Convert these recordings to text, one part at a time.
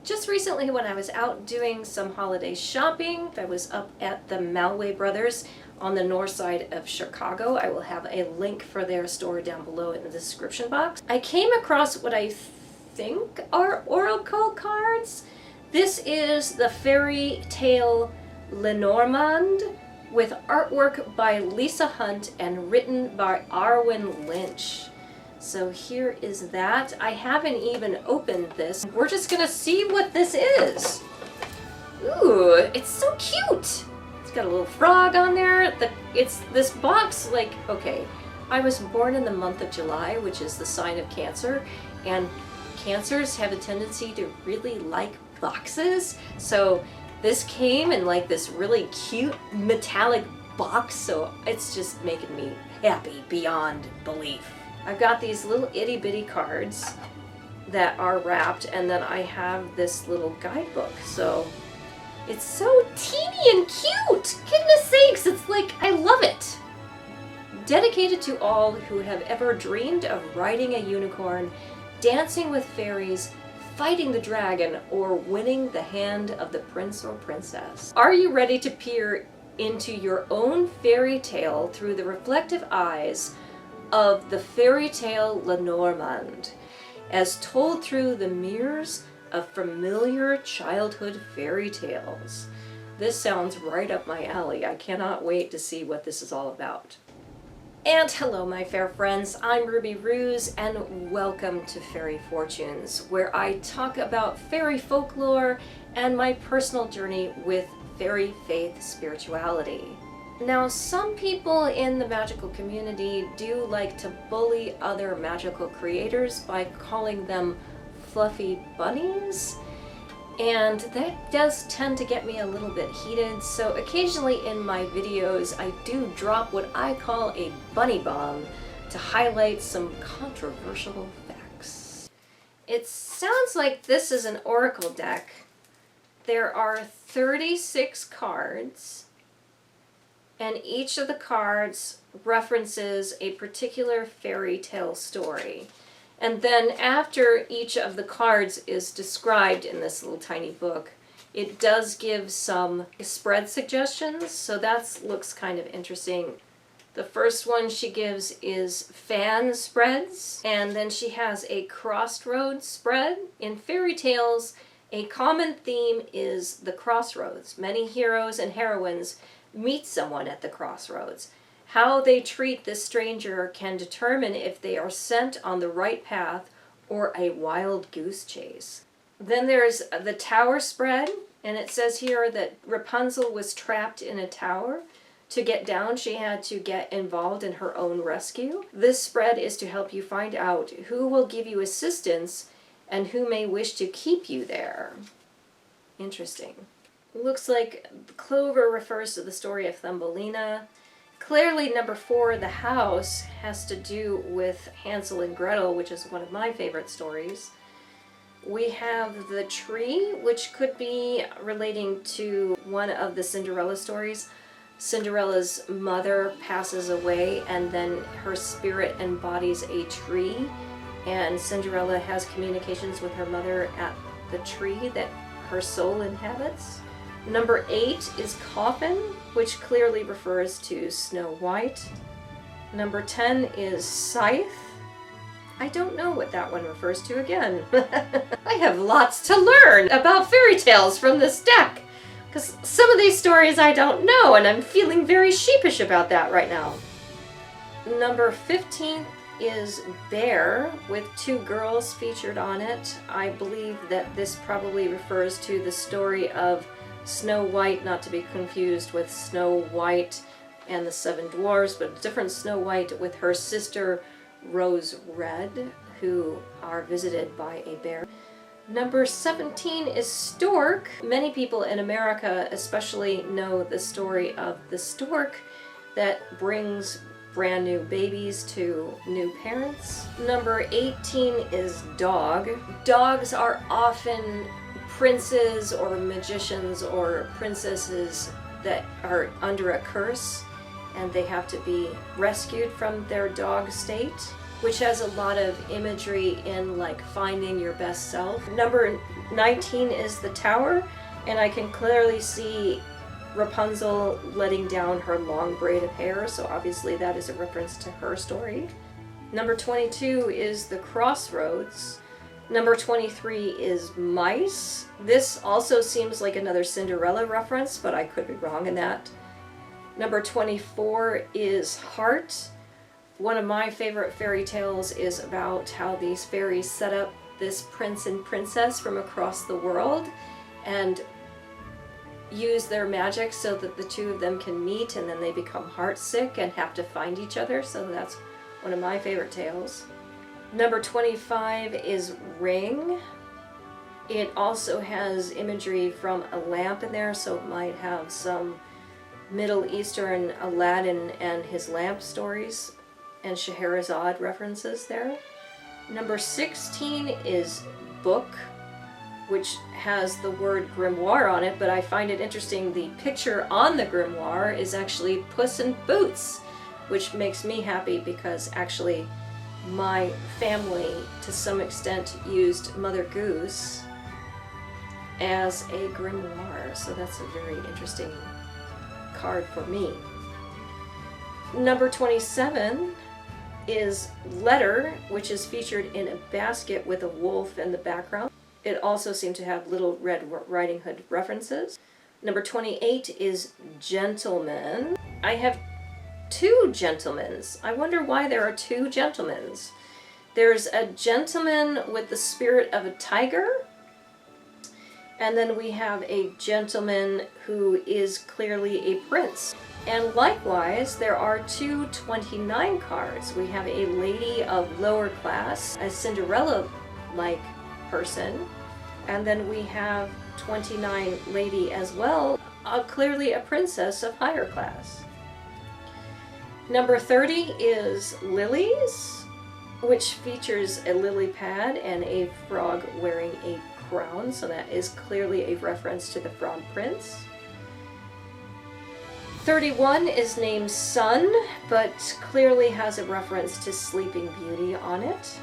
Just recently when I was out doing some holiday shopping, I was up at the Malway Brothers on the north side of Chicago. I will have a link for their store down below in the description box. I came across what I think are oracle cards. This is the Fairy Tale Lenormad with artwork by Lisa Hunt and written by Arwen Lynch. So here is that. I haven't even opened this. We're just gonna see what this is. Ooh, it's so cute. It's got a little frog on there. It's this box, like, okay, I was born in the month of July, which is the sign of Cancer, and Cancers have a tendency to really like boxes. So this came in like this really cute metallic box, so it's just making me happy beyond belief. I've got these little itty bitty cards that are wrapped, and then I have this little guidebook. So it's so teeny and cute! Goodness sakes, it's like, I love it! Dedicated to all who have ever dreamed of riding a unicorn, dancing with fairies, fighting the dragon, or winning the hand of the prince or princess. Are you ready to peer into your own fairy tale through the reflective eyes of the Fairy Tale Lenormad, as told through the mirrors of familiar childhood fairy tales? This sounds right up my alley. I cannot wait to see what this is all about. And hello, my fair friends. I'm Ruby Ruse, and welcome to Fairy Fortunes, where I talk about fairy folklore and my personal journey with fairy faith spirituality. Now, some people in the magical community do like to bully other magical creators by calling them fluffy bunnies, and that does tend to get me a little bit heated, so occasionally in my videos I do drop what I call a bunny bomb to highlight some controversial facts. It sounds like this is an oracle deck. There are 36 cards, and each of the cards references a particular fairy tale story. And then after each of the cards is described in this little tiny book, it does give some spread suggestions, so that looks kind of interesting. The first one she gives is fan spreads, and then she has a crossroads spread. In fairy tales, a common theme is the crossroads. Many heroes and heroines meet someone at the crossroads. How they treat this stranger can determine if they are sent on the right path or a wild goose chase. Then there's the tower spread, and it says here that Rapunzel was trapped in a tower. To get down, she had to get involved in her own rescue. This spread is to help you find out who will give you assistance and who may wish to keep you there. Interesting. Looks like Clover refers to the story of Thumbelina. Clearly, number 4, The House, has to do with Hansel and Gretel, which is one of my favorite stories. We have the tree, which could be relating to one of the Cinderella stories. Cinderella's mother passes away, and then her spirit embodies a tree, and Cinderella has communications with her mother at the tree that her soul inhabits. Number 8 is Coffin, which clearly refers to Snow White. Number 10 is Scythe. I don't know what that one refers to again. I have lots to learn about fairy tales from this deck, because some of these stories I don't know, and I'm feeling very sheepish about that right now. Number 15 is Bear, with 2 girls featured on it. I believe that this probably refers to the story of Snow White, not to be confused with Snow White and the 7 Dwarfs, but a different Snow White with her sister Rose Red, who are visited by a bear. Number 17 is Stork. Many people in America especially know the story of the stork that brings brand new babies to new parents. Number 18 is Dog. Dogs are often princes or magicians or princesses that are under a curse, and they have to be rescued from their dog state. which has a lot of imagery in like finding your best self. Number 19 is the Tower, and I can clearly see Rapunzel letting down her long braid of hair, so obviously that is a reference to her story. Number 22 is the Crossroads. Number 23 is Mice. This also seems like another Cinderella reference, but I could be wrong in that. Number 24 is Heart. One of my favorite fairy tales is about how these fairies set up this prince and princess from across the world and use their magic so that the two of them can meet, and then they become heartsick and have to find each other. So that's one of my favorite tales. Number 25 is Ring. It also has imagery from a lamp in there, so it might have some Middle Eastern Aladdin and his lamp stories and Scheherazade references there. Number 16 is Book, which has the word grimoire on it, but I find it interesting the picture on the grimoire is actually Puss in Boots, which makes me happy because actually my family to some extent used Mother Goose as a grimoire, so that's a very interesting card for me. Number 27 is Letter, which is featured in a basket with a wolf in the background. It also seemed to have Little Red Riding Hood references. Number 28 is Gentleman. I have two gentlemans. I wonder why there are two gentlemans. There's a gentleman with the spirit of a tiger, and then we have a gentleman who is clearly a prince. And likewise, there are two 29 cards. We have a lady of lower class, a Cinderella-like person, and then we have 29 lady as well, clearly a princess of higher class. Number 30 is Lilies, which features a lily pad and a frog wearing a crown, so that is clearly a reference to the Frog Prince. 31 is named Sun, but clearly has a reference to Sleeping Beauty on it.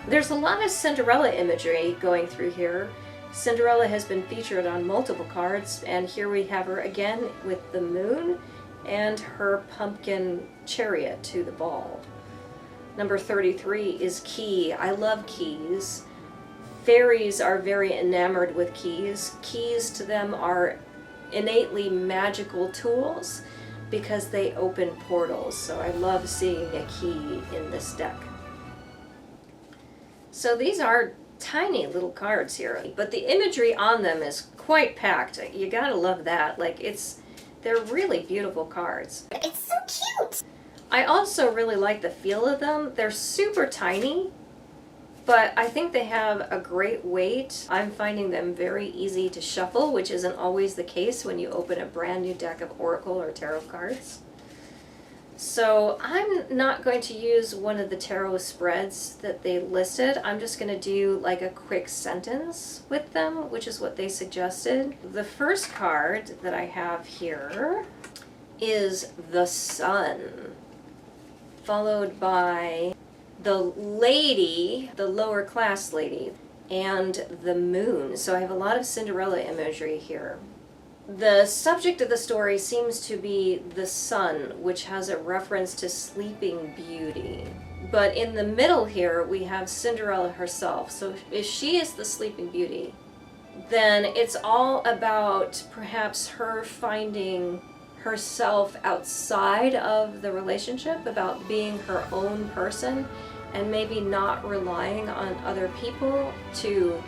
There's a lot of Cinderella imagery going through here. Cinderella has been featured on multiple cards, and here we have her again with the moon and her pumpkin chariot to the ball. Number 33 is Key. I love keys. Fairies are very enamored with keys. Keys to them are innately magical tools because they open portals, so I love seeing a key in this deck. So these are tiny little cards here, but the imagery on them is quite packed. You gotta love that. Like, they're really beautiful cards. It's so cute! I also really like the feel of them. They're super tiny, but I think they have a great weight. I'm finding them very easy to shuffle, which isn't always the case when you open a brand new deck of Oracle or Tarot cards. So I'm not going to use one of the tarot spreads that they listed. I'm just going to do like a quick sentence with them, which is what they suggested. The first card that I have here is the Sun, followed by the lady, the lower class lady, and the moon. So I have a lot of Cinderella imagery here. The subject of the story seems to be the sun, which has a reference to Sleeping Beauty. But in the middle here, we have Cinderella herself. So if she is the Sleeping Beauty, then it's all about perhaps her finding herself outside of the relationship, about being her own person, and maybe not relying on other people to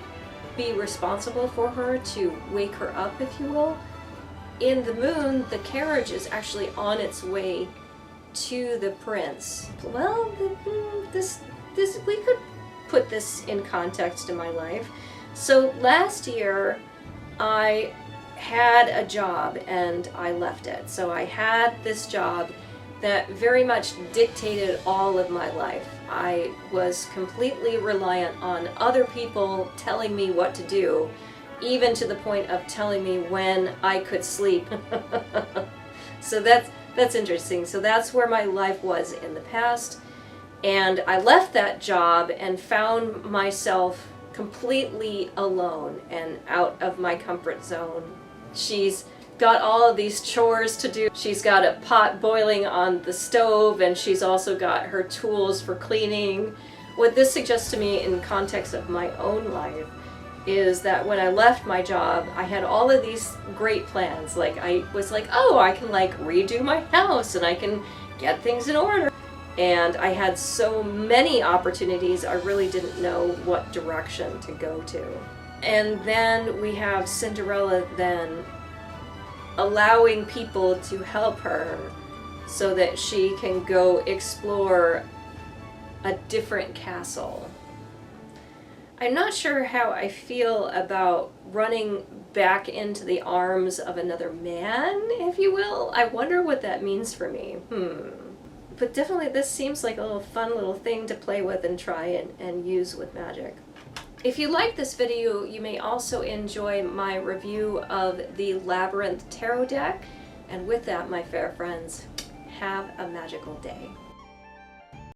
be responsible for her, to wake her up, if you will. In the moon, the carriage is actually on its way to the prince. Well, we could put this in context to my life. So last year, I had a job and I left it. So I had this job that very much dictated all of my life. I was completely reliant on other people telling me what to do, even to the point of telling me when I could sleep. So that's interesting. So that's where my life was in the past. And I left that job and found myself completely alone and out of my comfort zone. She's got all of these chores to do. She's got a pot boiling on the stove, and she's also got her tools for cleaning. What this suggests to me in context of my own life is that when I left my job, I had all of these great plans. Like, I was like, oh, I can like redo my house and I can get things in order. And I had so many opportunities, I really didn't know what direction to go to. And then we have Cinderella then allowing people to help her so that she can go explore a different castle. I'm not sure how I feel about running back into the arms of another man, if you will. I wonder what that means for me. But definitely this seems like a little fun little thing to play with and try and use with magic. If you like this video, you may also enjoy my review of the Labyrinth Tarot deck. And with that, my fair friends, have a magical day.